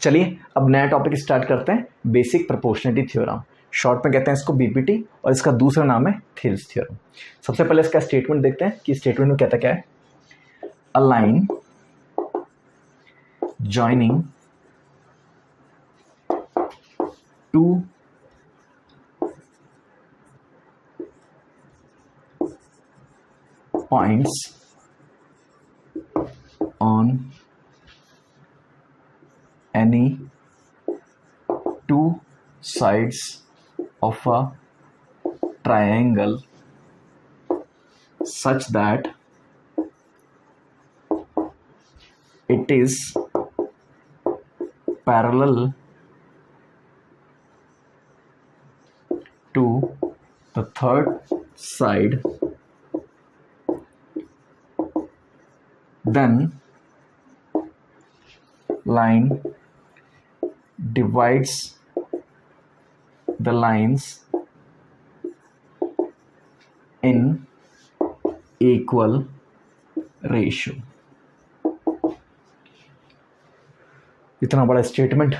चलिए अब नया टॉपिक स्टार्ट करते हैं, बेसिक प्रोपोर्शनलिटी थ्योरम। शॉर्ट में कहते हैं इसको बीपीटी और इसका दूसरा नाम है थिल्स थ्योरम। सबसे पहले इसका स्टेटमेंट देखते हैं कि स्टेटमेंट में कहता क्या है। अ line joining to points on any two sides of a triangle such that it is parallel to the third side, then line divides the lines in equal ratio। इतना बड़ा स्टेटमेंट,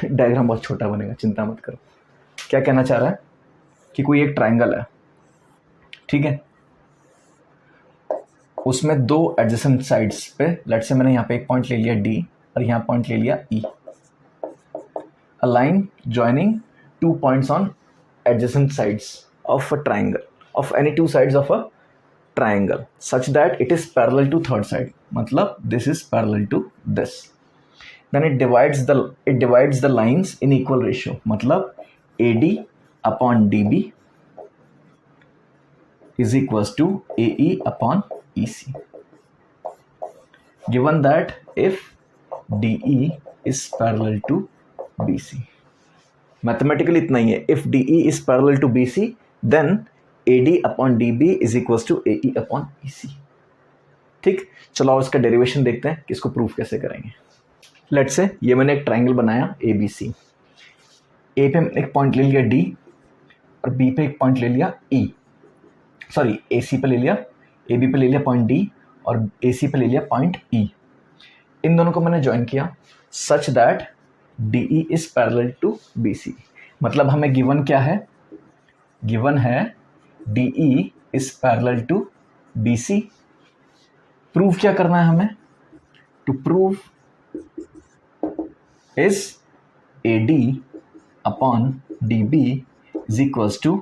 डायग्राम बहुत छोटा बनेगा, चिंता मत करो। क्या कहना चाह रहा है कि कोई एक ट्रायंगल है, ठीक है, उसमें दो एडजेसेंट साइड्स पे, लेट्स से मैंने यहाँ पे एक पॉइंट ले लिया डी और यहाँ पॉइंट ले लिया E. A line joining two points on adjacent sides of a triangle, of any two sides of a triangle such that it is parallel to third side, मतलब this is parallel to this. Then it divides the lines in equal ratio, मतलब AD upon DB is equals to AE upon EC, given that if DE is parallel to BC। Mathematically इतना ही है, if DE is parallel to BC then AD upon DB is equals to AE upon EC। ठीक, चलो अब इसका derivation देखते हैं कि इसको प्रूफ कैसे करेंगे। लेट्स से ये मैंने एक ट्राइंगल बनाया ABC, A पे एक पॉइंट ले लिया D और B पे एक पॉइंट ले लिया E, सॉरी AC पे ले लिया, AB पे ले लिया पॉइंट D और AC पे ले लिया पॉइंट E। इन दोनों को मैंने ज्वाइन किया such that DE is parallel to BC, मतलब हमें गिवन क्या है, गिवन है DE is parallel to BC। Proof क्या करना है हमें, to prove is AD upon DB is equals to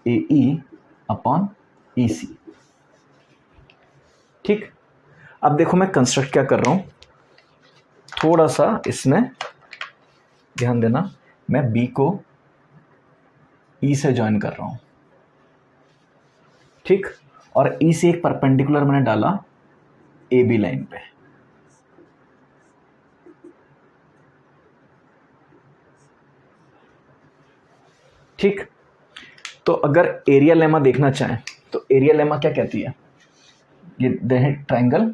AE upon EC। ठीक, अब देखो मैं कंस्ट्रक्ट क्या कर रहा हूं, थोड़ा सा इसमें ध्यान देना। मैं B को E से ज्वाइन कर रहा हूं, ठीक, और E से एक परपेंडिकुलर मैंने डाला AB लाइन पे। ठीक, तो अगर एरिया लेमा देखना चाहें तो एरिया लेमा क्या कहती है, ये है ट्राइंगल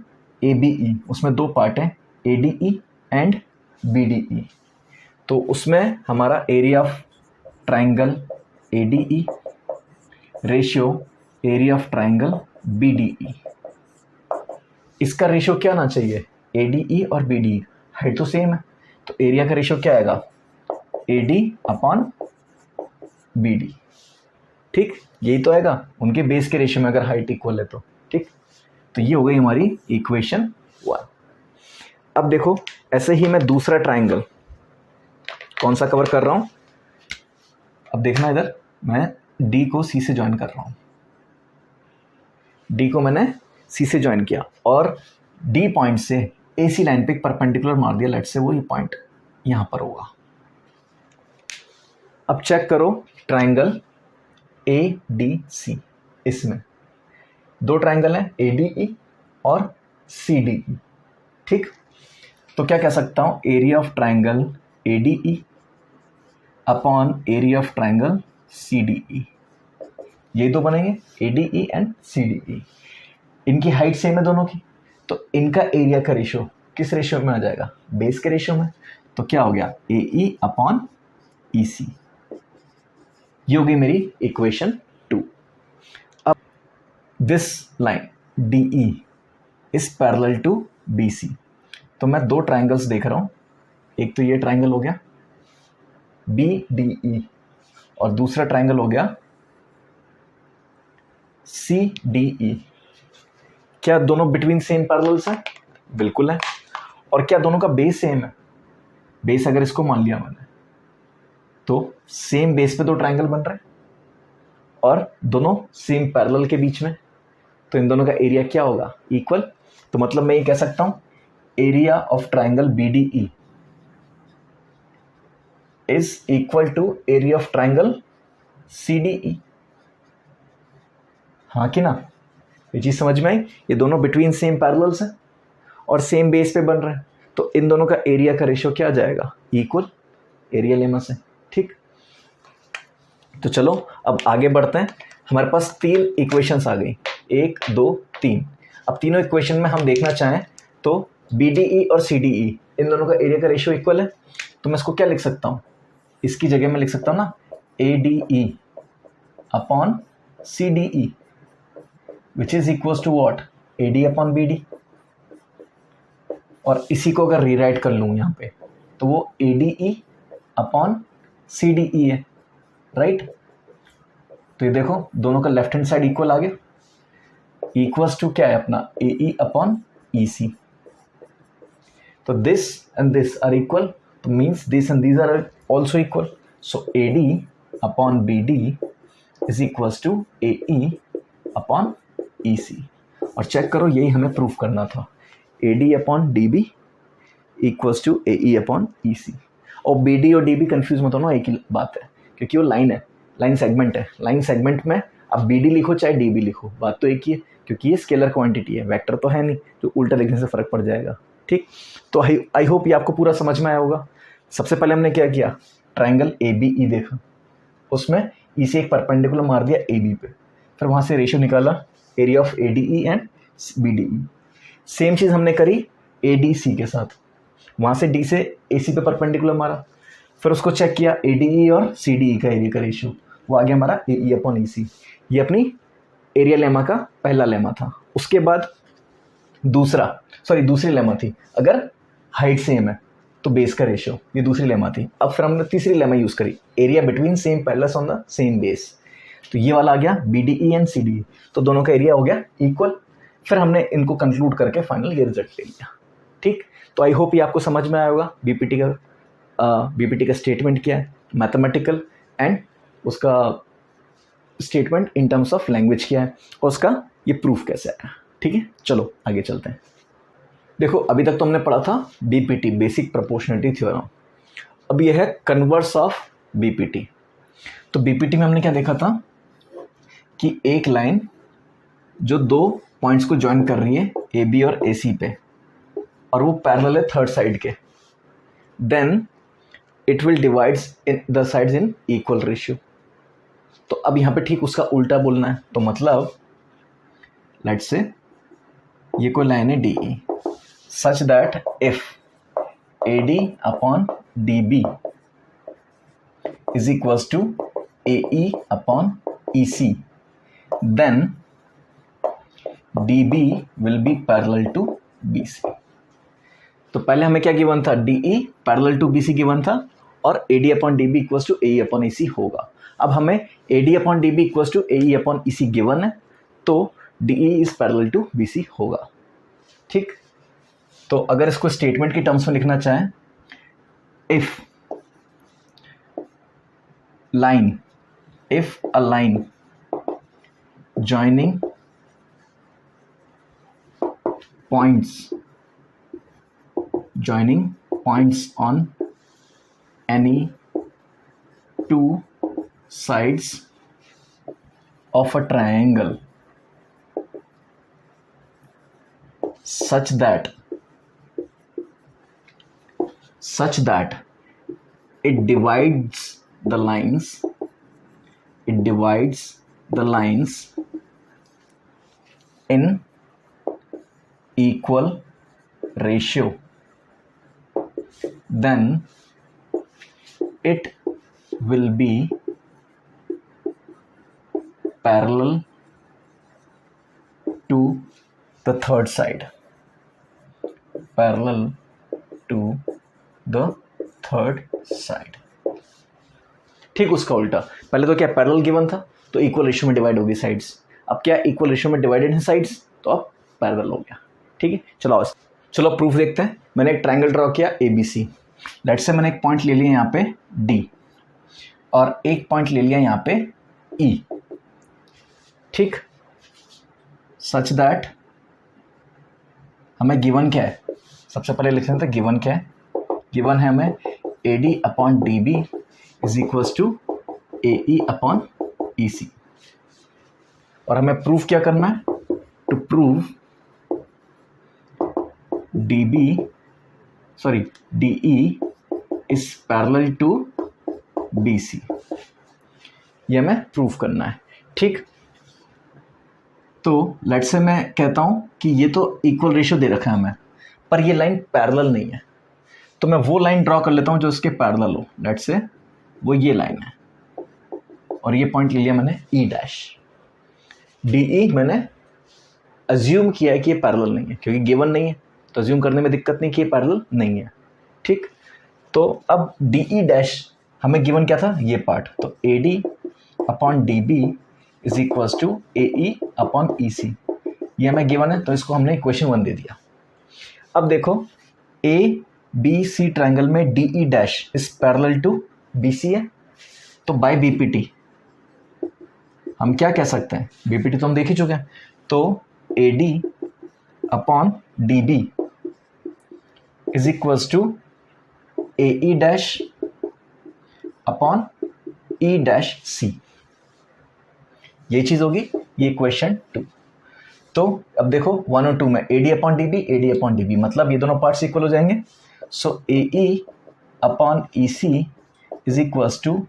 ABE, उसमें दो पार्ट हैं ADE एंड BDE। तो उसमें हमारा area of triangle ADE ratio area of triangle BDE, इसका रेशियो क्या आना चाहिए, ADE और BDE, हाइट तो सेम है, तो एरिया का रेशियो क्या आएगा, AD अपॉन BD। ठीक, यही तो आएगा उनके बेस के रेशियो में अगर हाइट इक्वल है तो। ठीक, तो ये हो गई हमारी इक्वेशन 1। अब देखो ऐसे ही मैं दूसरा ट्राइंगल कौन सा कवर कर रहा हूं, अब देखना इधर, मैं D को C से ज्वाइन कर रहा हूं, D को मैंने C से ज्वाइन किया और D पॉइंट से AC लाइन पे एक परपेंडिकुलर मार दिया, लेट से वो ये पॉइंट यहां पर होगा। अब चेक करो ट्राइंगल ADC, इसमें दो ट्राइंगल हैं ADE और CDE। ठीक, तो क्या कह सकता हूं, area of triangle ADE upon area of triangle CDE, ये दो बनेंगे ADE एंड CDE। इनकी हाइट सेम है दोनों की, तो इनका एरिया का रेशियो किस रेशियो में आ जाएगा, बेस के रेशियो में। तो क्या हो गया, AE अपॉन EC, ये होगी मेरी इक्वेशन 2। अब this line DE is parallel to BC, तो मैं दो ट्राइंगल्स देख रहा हूं, एक तो ये ट्राइंगल हो गया BDE और दूसरा ट्राइंगल हो गया CDE। क्या दोनों बिटवीन सेम पैरेलल्स हैं? बिल्कुल है। और क्या दोनों का बेस सेम है? बेस अगर इसको मान लिया मैंने तो सेम बेस पे दो ट्राइंगल बन रहे हैं और दोनों सेम पैरेलल के बीच में, तो इन दोनों का एरिया क्या होगा? इक्वल। तो मतलब मैं ये कह सकता हूं area of triangle BDE is equal to area of triangle CDE। हाँ कि ना? ये चीज समझ में आई? ये दोनों बिटवीन सेम पैरेलल्स हैं और सेम बेस पे बन रहे हैं, तो इन दोनों का एरिया का रेशियो क्या आ जाएगा? इक्वल एरिया लेमा से। ठीक, तो चलो अब आगे बढ़ते हैं। हमारे पास 3 इक्वेशंस आ गई, 1 2 3। अब तीनों इक्वेशन में हम देखना चाहें तो BDE और CDE इन दोनों का एरिया का रेशियो इक्वल है, तो मैं इसको क्या लिख सकता हूँ? इसकी जगह मैं लिख सकता हूँ ना ADE upon CDE which is equal to what? AD upon BD। और इसी को अगर रीराइट कर लूँ यहाँ पे तो वो ADE अपॉन CDE है, राइट? तो ये देखो दोनों का लेफ्ट हैंड साइड इक्वल आ गया। इक्वल्स टू क्या है अपना? AE upon EC। तो this and this are equal, तो means this and these are also equal. So AD upon BD is equals to AE upon EC। और check करो यही हमें प्रूफ करना था, AD upon DB equals to AE upon EC। और BD और DB confuse मत होना, एक ही बात है, क्योंकि वो लाइन है, लाइन सेगमेंट है। लाइन सेगमेंट में अब BD लिखो चाहे DB लिखो, बात तो एक ही है, क्योंकि ये स्केलर क्वांटिटी है, वेक्टर तो है नहीं जो उल्टा लिखने से फर्क पड़ जाएगा। ठीक, तो आई होप ये आपको पूरा समझ में आया होगा। सबसे पहले हमने क्या किया? ट्राइंगल ABE देखा, उसमें E से एक परपेंडिकुलर मार दिया AB पे, फिर वहाँ से रेशियो निकाला area of ADE and BDE। Same चीज़ हमने करी ADC के साथ, वहाँ से D से AC पे परपेंडिकुलर मारा, फिर उसको चेक किया ADE और CDE का एरिया का रेशियो, वो आ गया हमारा AE अपॉन EC। ये अपनी एरिया लेमा का पहला लेमा था। उसके बाद दूसरी लेमा थी, अगर हाइट सेम है तो बेस का रेशियो, ये दूसरी लेमा थी। अब फिर हमने तीसरी लेमा यूज़ करी, area between same parallels on the same base, तो ये वाला आ गया BDE एंड CDE। तो दोनों का एरिया हो गया इक्वल। फिर हमने इनको कंक्लूड करके फाइनल ये रिजल्ट ले लिया। ठीक, तो आई होप ये आपको समझ में आया होगा बीपीटी का स्टेटमेंट क्या है, मैथमेटिकल, एंड उसका statement in terms of language क्या है, और उसका ये प्रूफ कैसे है। ठीक है, चलो आगे चलते हैं। देखो अभी तक तो हमने पढ़ा था बीपीटी, बेसिक प्रोपोर्शनलिटी थ्योरम। अब ये है कन्वर्स ऑफ बीपीटी। तो बीपीटी में हमने क्या देखा था कि एक लाइन जो दो पॉइंट्स को ज्वाइन कर रही है AB और AC पे, और वो पैरेलल है थर्ड साइड के, then it will divides in the sides in equal ratio. तो अब यहाँ पे ठीक उसका उल्टा बोलना है, तो मतलब लेट्स से ये कोई लाइन है DE, such that if AD upon DB is equals to AE upon EC, then DB will be parallel to BC। तो पहले हमें क्या गिवन था? DE parallel to BC given था, और AD upon DB equals to AE upon EC होगा। अब हमें AD upon DB equals to AE upon EC given है, तो DE is parallel to BC होगा। ठीक, तो अगर इसको स्टेटमेंट की टर्म्स में लिखना चाहें, if a line joining points on any two sides of a triangle such that it divides the lines in equal ratio, then it will be parallel to the third side, third side. ठीक, उसका उल्टा, पहले तो क्या parallel given था तो equal ratio में divide होगी साइड्स, अब क्या इक्वल रेशियो में डिवाइडेड है साइड्स तो अब पैरेलल हो गया। ठीक है, चलो प्रूफ देखते हैं। मैंने एक ट्रायंगल ड्रॉ किया ABC, लेट से मैंने एक पॉइंट ले लिया यहाँ पे D और एक पॉइंट ले लिया यहाँ पे E। ठीक, सच दैट हमें गिवन क्या है, सबसे पहले लिख लेते हैं गिवन क्या है। गिवन है हमें AD/DB is equals to AE upon EC, और हमें प्रूफ क्या करना है, to prove DE is parallel to BC, ये हमें प्रूफ करना है। ठीक, तो लेट्स से मैं कहता हूं कि ये तो इक्वल रेशियो दे रखा है हमें, पर ये लाइन पैरेलल नहीं है, तो मैं वो लाइन ड्रॉ कर लेता हूं जो इसके पैरेलल हो। लेट्स से वो ये लाइन है और ये पॉइंट ले लिया मैंने E'। DE मैंने अज्यूम किया है कि ये पैरेलल नहीं है, क्योंकि गिवन नहीं है तो अज्यूम करने में दिक्कत नहीं कि ये पैरेलल नहीं है। ठीक, तो अब DE' हमें गिवन क्या था, ये पार्ट, तो AD/DB is equals to AE/EC, ये हमें गिवन है तो इसको हमने इक्वेशन 1 दे दिया। अब देखो ABC ट्रायंगल में DE' is parallel to BC है, तो बाय BPT हम क्या कह सकते हैं, BPT तो हम देख ही चुके हैं, तो AD/DB is equals to AE'/E'(C), ये चीज होगी, ये क्वेश्चन 2। तो अब देखो 1 और 2 में AD/DB मतलब ये दोनों पार्ट्स इक्वल हो जाएंगे, सो AE/EC is equals to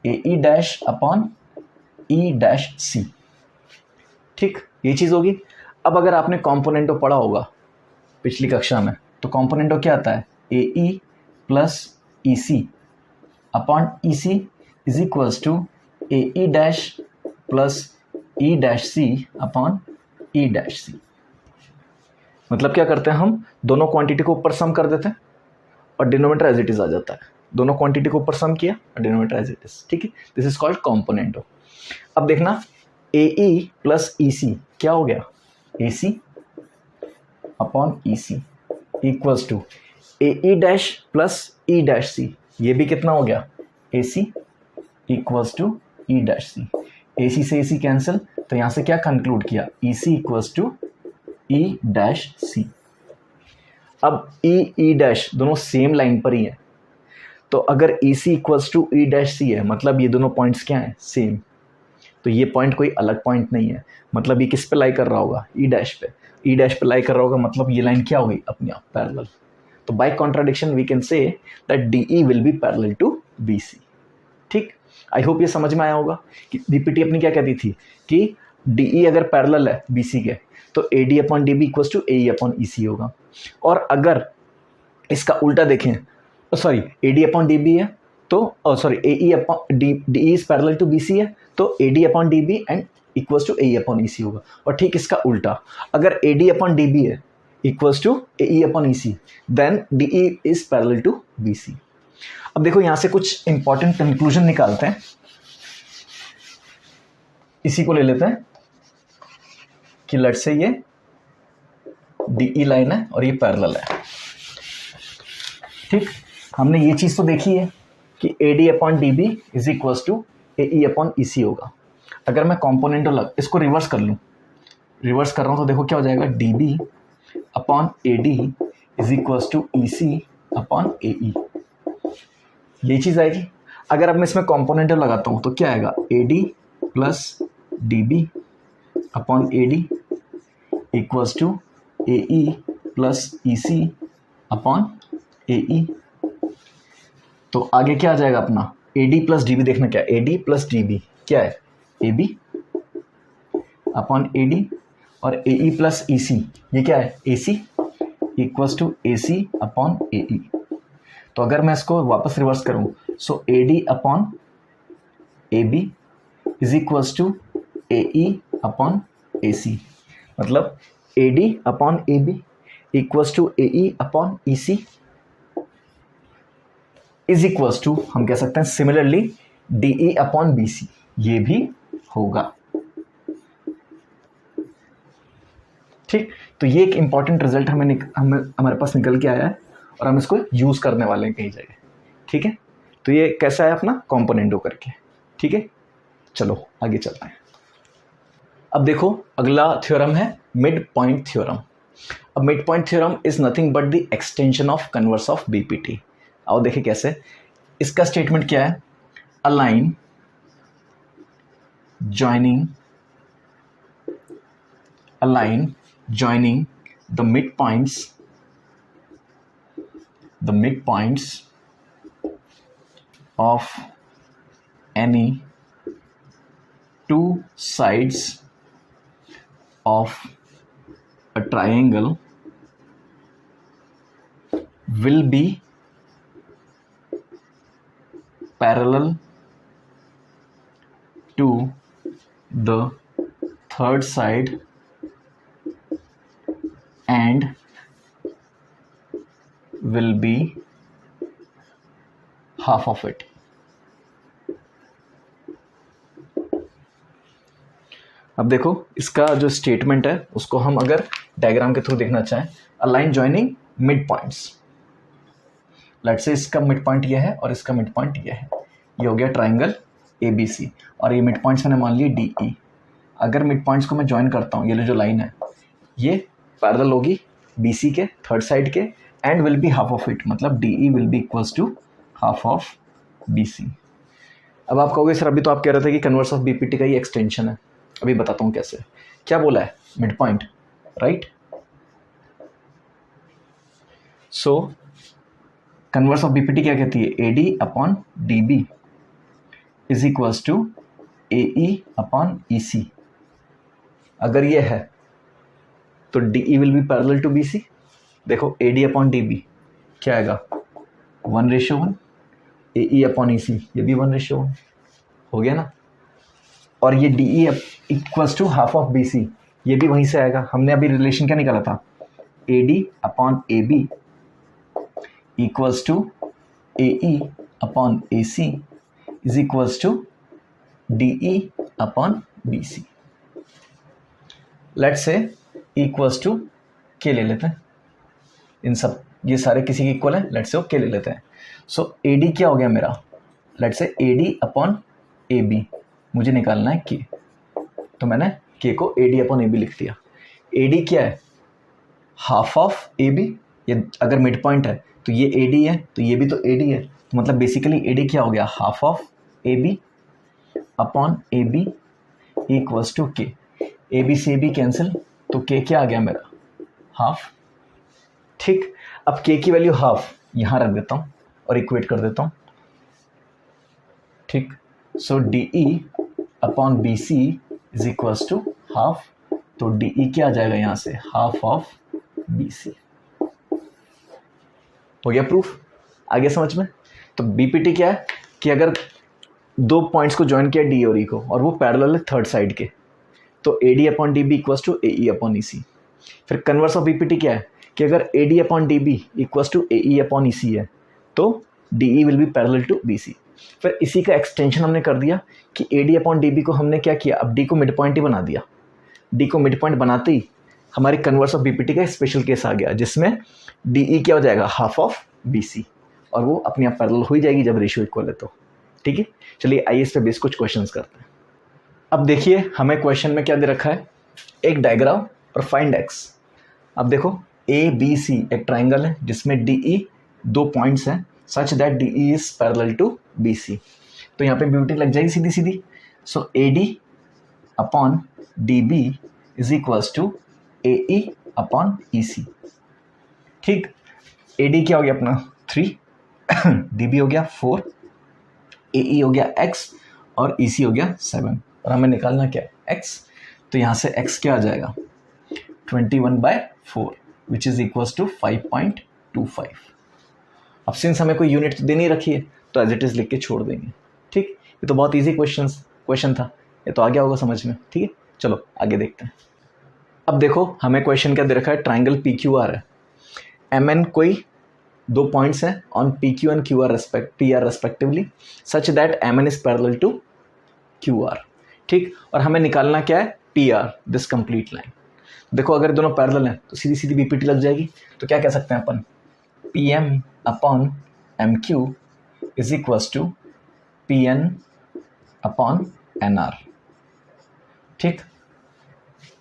AE'/E'(C। ठीक, ये चीज होगी। अब अगर आपने कॉम्पोनेंटो पढ़ा होगा पिछली कक्षा में, तो कॉम्पोनेंटो क्या आता है, AE+EC/EC is equals to AE'+E'(C/E'(C). मतलब क्या करते हैं, हम दोनों क्वांटिटी को ऊपर सम कर देते हैं और डिनोमिनेटर एज इट इज आ जाता है। दोनों क्वांटिटी को ऊपर सम किया और डिनोमिनेटर एज इट इज। ठीक है, दिस इज कॉल्ड कॉम्पोनेंटो। अब देखना AE+EC क्या हो गया, AC/EC इक्वल्स टू AE'+E'(C, ये भी कितना हो गया, AC equals to E'(C। AC से AC कैंसिल, तो यहाँ से क्या कंक्लूड किया, EC इक्वल्स टू E'(C। अब E' दोनों सेम लाइन पर ही है, तो अगर EC इक्वल्स टू E'(C है मतलब ये दोनों पॉइंट्स क्या हैं, सेम, तो ये पॉइंट कोई अलग पॉइंट नहीं है, मतलब ये किस पे लाई कर रहा होगा, E' पे। E' पे लाई कर रहा होगा मतलब ये लाइन क्या हो गई, अपने आप पैरेलल। तो by contradiction we can say that DE will be parallel to BC। ठीक, आई होप ये समझ में आया होगा कि BPT अपनी क्या कहती थी कि DE अगर पैरेलल है BC के तो AD/DB इक्वल्स टू AE/EC होगा, और अगर इसका उल्टा देखें, सॉरी AD/DB है तो DE is parallel to BC है तो AD/DB and equals to AE/EC होगा। और ठीक इसका उल्टा, अगर AD/DB है equals to AE/EC then DE is parallel to BC। अब देखो यहां से कुछ इंपॉर्टेंट कंक्लूजन निकालते हैं, इसी को ले लेते हैं कि लेट से ये DE लाइन है और ये पैरेलल है। ठीक, हमने ये चीज तो देखी है कि AD/DB is equals to AE/EC होगा। अगर मैं कॉम्पोनेंटो इसको रिवर्स कर लूँ, रिवर्स कर रहा हूँ तो देखो क्या हो जाएगा, DB/AD is equals to EC/AE, ये चीज आएगी। अगर अब मैं इसमें कॉम्पोनेंटो लगाता हूँ तो क्या आएगा, AD+DB/AD इक्वल्स टू AE+EC/AE। तो आगे क्या आ जाएगा अपना, AD+DB, देखना क्या AD+DB क्या है, AB/AD, और AE+EC ये क्या है, AC इक्वल्स टू AC/AE। तो अगर मैं इसको वापस रिवर्स करूं, सो AD/AB is equals to AE/AC, मतलब AD/AB equals to AE/EC। Is equals to हम कह सकते हैं सिमिलरली DE अपॉन BC, ये भी होगा। ठीक, तो ये एक इंपॉर्टेंट रिजल्ट हमारे पास निकल के आया है और हम इसको यूज करने वाले हैं कई जगह। ठीक है, तो ये कैसा है अपना कॉम्पोनेंटो करके। ठीक है, चलो आगे चलते हैं। अब देखो अगला थ्योरम है मिड पॉइंट थ्योरम। अब mid point theorem is nothing but the extension of converse of BPT। आओ देखें कैसे। इसका स्टेटमेंट क्या है, a line joining the midpoints of any two sides of a triangle will be parallel to the third side and will be half of it। अब देखो इसका जो स्टेटमेंट है उसको हम अगर डायग्राम के थ्रू देखना चाहें, अ line joining mid points, let's say इसका मिड पॉइंट ये है और इसका मिड पॉइंट ये है, ये हो गया ट्राइंगल ABC और ये मिड पॉइंट्स मैंने मान लिए DE। अगर मिड पॉइंट्स को मैं ज्वाइन करता हूँ, ये जो लाइन है ये पैरेलल होगी BC के थर्ड साइड के and will be half of it, मतलब DE will be equals to half of BC। अब आप कहोगे सर अभी तो आप कह रहे थे कि कन्वर्स ऑफ BPT का ये एक्सटेंशन है, अभी बताता हूँ कैसे। क्या बोला है, mid point, right. So converse of BPT क्या कहती है, AD upon DB is equals to AE upon EC। अगर ये है तो DE will be parallel to BC। देखो AD अपॉन DB क्या आएगा, 1:1, AE अपॉन EC ये भी 1:1 हो गया ना। और ये DE equals to half of BC ये भी वहीं से आएगा, हमने अभी रिलेशन क्या निकाला था, AD upon AB equals to AE upon AC is equals to DE upon BC। Let's say equals to K ले लेते हैं, इन सब ये सारे किसी के इक्वल हैं, लेट्स से के ले लेते हैं। सो AD क्या हो गया मेरा, let's say AD upon AB मुझे निकालना है के, तो मैंने के को AD अपॉन AB लिख दिया। AD क्या है, हाफ ऑफ AB, ये अगर मिड पॉइंट है तो ये AD है तो ये भी तो AD है, तो मतलब बेसिकली AD क्या हो गया, half of AB upon AB equals to K. AB से AB कैंसिल तो के क्या आ गया मेरा, हाफ। ठीक, अब के की वैल्यू हाफ यहाँ रख देता हूँ और इक्वेट कर देता हूँ। ठीक, so DE upon BC is equals to half, तो DE क्या आ जाएगा यहाँ से, हाफ ऑफ BC। हो गया प्रूफ, आ गया समझ में। तो BPT क्या है कि अगर दो पॉइंट्स को ज्वाइन किया D और E को और वो पैरेलल है थर्ड साइड के, तो AD upon DB equals to AE upon EC। फिर कन्वर्स ऑफ BPT क्या है कि अगर AD upon DB equals to AE upon EC है तो DE will be parallel to BC। फिर इसी का एक्सटेंशन हमने कर दिया कि AD अपॉन DB को हमने क्या किया, अब D को मिड पॉइंट ही बना दिया। D को मिड पॉइंट बनाते ही हमारे कन्वर्स ऑफ BPT का स्पेशल केस आ गया जिसमें DE क्या हो जाएगा, हाफ ऑफ BC, और वो अपने आप पैरेलल हो ही जाएगी जब रेशियो इक्वल है तो। ठीक है, चलिए आइए इस पे बेस कुछ क्वेश्चंस करते हैं। अब देखिए हमें क्वेश्चन में क्या दे रखा है, एक डायग्राम और फाइंड x। अब देखो ABC एक ट्राइंगल है जिसमें DE दो पॉइंट्स हैं such that DE is parallel to BC, तो यहाँ पे BPT लग जाएगी सीधी सीधी। So AD upon DB is equals to AE upon EC। ठीक, AD क्या हो गया अपना 3, DB हो गया 4, AE हो गया x और EC हो गया 7, और हमें निकालना क्या है x। तो यहाँ से x क्या आ जाएगा 21/4 विच इज इक्वल्स टू 5.25। अब सिंस हमें कोई यूनिट दे नहीं रखी है तो एज इट इज लिख के छोड़ देंगे। ठीक, ये तो बहुत इजी क्वेश्चन था, ये तो आ गया होगा समझ में। ठीक है, चलो आगे देखते हैं। अब देखो हमें क्वेश्चन क्या दे रखा है, ट्राइंगल PQR है, MN कोई दो पॉइंट्स हैं on P Q and Q R P R respectively such that M N is parallel to Q R. ठीक, और हमें निकालना क्या है, P R, this complete line. देखो अगर दोनों पैरेलल हैं तो सीधी सीधी बीपीटी लग जाएगी। तो क्या कह सकते हैं अपन, P M upon M Q is equals to P N upon N R. ठीक,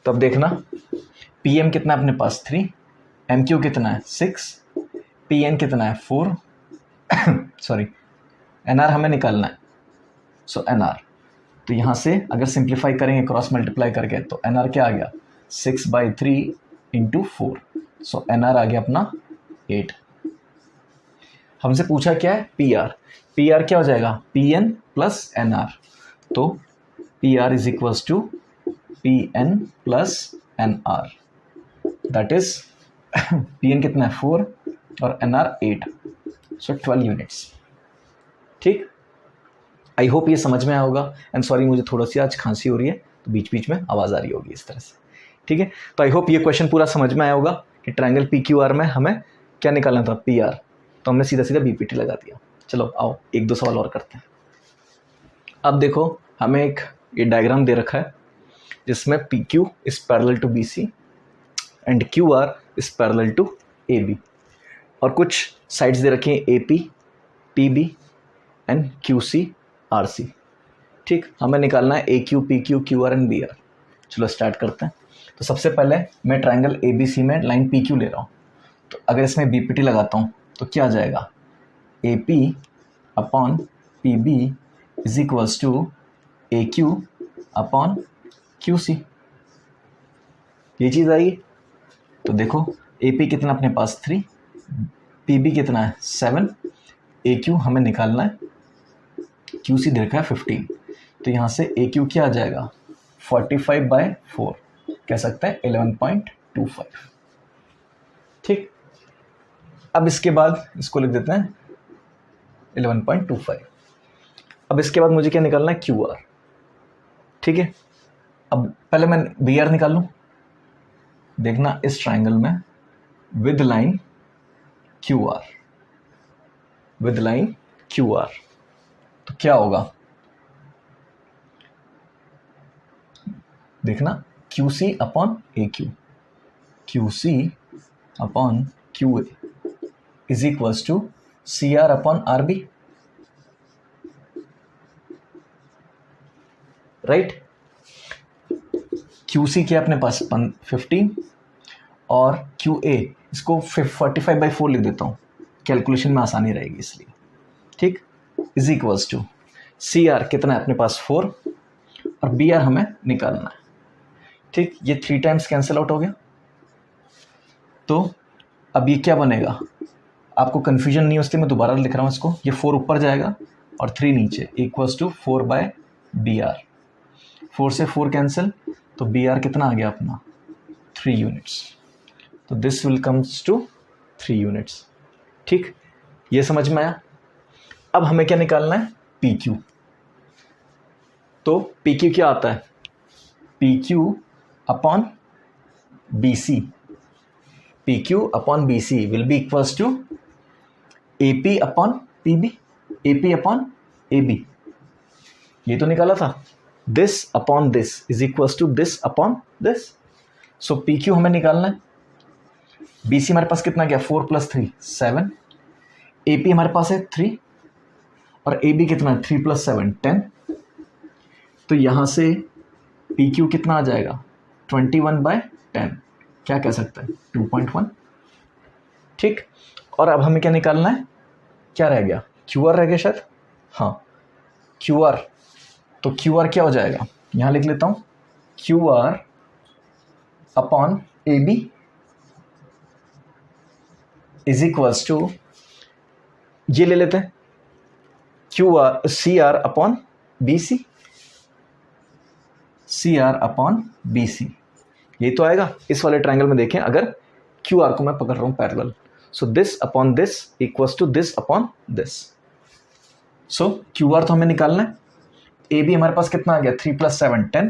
तो अब देखना पी एम कितना है अपने पास 3, एम क्यू कितना है 6, पी एन कितना है 4 सॉरी, एन आर हमें निकालना है। सो एन आर, तो यहाँ से अगर सिंप्लीफाई करेंगे क्रॉस मल्टीप्लाई करके तो एन आर क्या आ गया 6/3 इंटू 4। सो एन आर आ गया अपना 8। हमसे पूछा क्या है पी आर, पी आर क्या हो जाएगा P N plus N R. तो P R is equals to P N plus N R, that is P N कितना है 4 और एन आर 8, सो 12 यूनिट्स। ठीक, आई होप ये समझ में आया होगा। एंड सॉरी मुझे थोड़ा सी आज खांसी हो रही है तो बीच बीच में आवाज़ आ रही होगी इस तरह से। ठीक है, तो आई होप ये क्वेश्चन पूरा समझ में आया होगा कि ट्रायंगल पी क्यू आर में हमें क्या निकालना था, पी आर। तो हमने सीधा सीधा बीपीटी लगा दिया। चलो आओ एक दो सवाल और करते हैं। अब देखो हमें एक ये डायग्राम दे रखा है जिसमें P Q is parallel to B C and Q R is parallel to A B, और कुछ साइड्स दे रखी हैं A P, P B and Q C, R C. ठीक, हमें निकालना है A Q, P Q, Q R and B R. चलो स्टार्ट करते हैं। तो सबसे पहले मैं ट्रायंगल ए बी सी में लाइन पी क्यू ले रहा हूँ। तो अगर इसमें बी पी टी लगाता हूँ तो क्या आ जाएगा, A P upon P B is equals to A Q upon Q C. ये चीज़ आएगी। तो देखो ए पी कितना अपने पास 3, पी बी कितना है 7, ए क्यू हमें निकालना है, क्यू सी दे रखा है 15। तो यहाँ से ए क्यू क्या आ जाएगा 45/4, कह सकते हैं 11.25। ठीक, अब इसके बाद इसको लिख देते हैं 11.25। अब इसके बाद मुझे क्या निकालना है, क्यू आर। ठीक है, अब पहले मैं बी आर निकाल लूँ। देखना इस ट्राइंगल में with line Q R, with line Q R, तो क्या होगा, देखना Q C upon A Q, Q C upon Q A is equals to C R upon R B, right. Q C क्या अपने पास 15 और क्यू ए इसको 45/4 लिख देता हूँ, कैलकुलेशन में आसानी रहेगी इसलिए। ठीक, is equals to C R कितना है अपने पास 4 और बी आर हमें निकालना है। ठीक, ये 3 टाइम्स कैंसिल आउट हो गया। तो अब ये क्या बनेगा, आपको कन्फ्यूजन नहीं हो इसलिए मैं दोबारा लिख रहा हूँ इसको। ये 4 ऊपर जाएगा और 3 नीचे, इक्वल्स टू 4/BR। 4 से 4 कैंसिल, तो BR कितना आ गया अपना 3 यूनिट्स। तो this will comes to 3 units. ठीक, ये समझ में आया। अब हमें क्या निकालना है, PQ। तो PQ क्या आता है, PQ upon BC, PQ upon BC will be equals to AP upon PB, AP upon AB। ये तो निकाला था, this upon this is equals to this upon this. So PQ हमें निकालना है। BC हमारे पास कितना गया 4 + 3 7, AP हमारे पास है 3 और AB कितना है 3 + 7 10। तो यहाँ से PQ कितना आ जाएगा 21/10, क्या कह सकते हैं 2.1। ठीक, और अब हमें क्या निकालना है, क्या रह गया, QR रह गया शायद, हाँ QR। तो QR क्या हो जाएगा, यहाँ लिख लेता हूँ QR upon AB is equals to, ये ले लेते हैं CR upon BC, CR upon BC। ये तो आएगा इस वाले ट्रायंगल में। देखें अगर QR को मैं पकड़ रहा हूँ parallel, so this upon this equals to this upon this. So QR तो हमें निकालना है। AB हमारे पास कितना आ गया 3 + 7 10,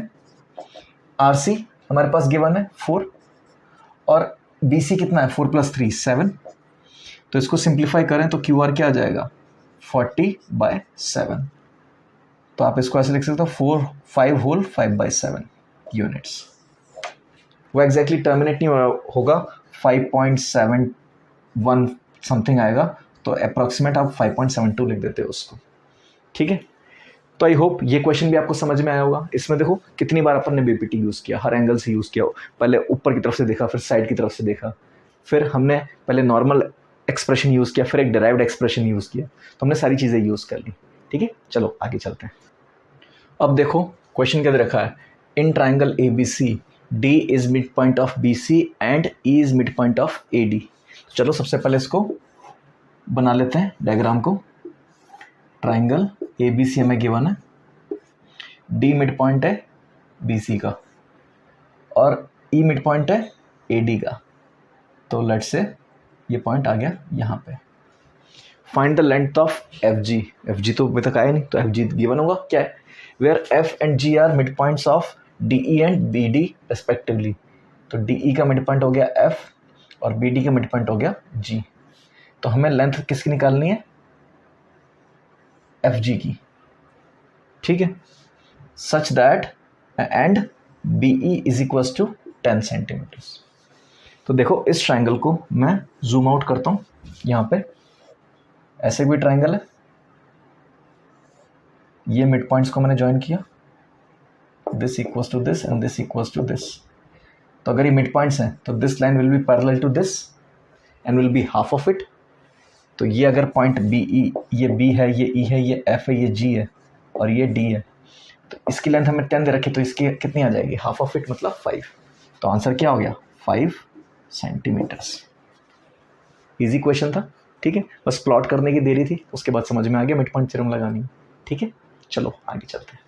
RC हमारे पास गिवन है 4 और BC कितना है 4 + 3 7। तो इसको सिंप्लीफाई करें तो क्यू आर क्या आ जाएगा 40/7। तो आप इसको ऐसे लिख सकते हो 5 होल 5/7 यूनिट्स। वो एग्जैक्टली टर्मिनेट नहीं होगा, 5.71 समथिंग आएगा, तो अप्रॉक्सीमेट आप 5.72 लिख देते हो उसको। ठीक है, तो आई होप ये क्वेश्चन भी आपको समझ में आया होगा। इसमें देखो कितनी बार अपन ने बीपीटी यूज़ किया, हर एंगल से यूज़ किया हो। पहले ऊपर की तरफ से देखा, फिर साइड की तरफ से देखा, फिर हमने पहले नॉर्मल एक्सप्रेशन यूज़ किया, फिर एक डिराइव्ड एक्सप्रेशन यूज़ किया, तो हमने सारी चीज़ें यूज़ कर ली। ठीक है, चलो आगे चलते हैं। अब देखो क्वेश्चन क्या दे रखा है, in triangle A B C D is mid point of B C and E is mid point of A D. चलो सबसे पहले इसको बना लेते हैं डायग्राम को। ट्राइंगल ए बी सी हमें गिवन है, डी मिड पॉइंट है बी सी का और ई मिड पॉइंट है ए डी का। तो लेट्स से ये पॉइंट आ गया यहाँ पे। Find the length of F G. F G तो अभी तक आया नहीं, तो एफ जी गिवन होगा क्या है, where F and G are mid points of D E and B D respectively. तो डी ई का मिड पॉइंट हो गया एफ और बी डी का मिड पॉइंट हो गया जी। तो हमें लेंथ किसकी निकालनी है, एफ जी की। ठीक है, such that and B E is equals to 10 centimeters. तो देखो इस ट्राइंगल को मैं जूम आउट करता हूँ। यहाँ पे ऐसे भी ट्राइंगल है, ये मिड पॉइंट्स को मैंने ज्वाइन किया, this equals to this and this equals to this. तो अगर ये मिड पॉइंट्स हैं तो this line will be parallel to this and will be half of it. तो ये अगर पॉइंट बी ई, ये बी है, ये ई है, ये एफ है, ये जी है और ये डी है, तो इसकी लेंथ हमें 10 दे रखी, तो इसकी कितनी आ जाएगी, हाफ ऑफ इट मतलब 5। तो आंसर क्या हो गया 5 सेंटीमीटर्स। इजी क्वेश्चन था। ठीक है, बस प्लॉट करने की देरी थी, उसके बाद समझ में आ गया मिड पॉइंट थ्योरम लगानी है। ठीक है, चलो आगे चलते हैं।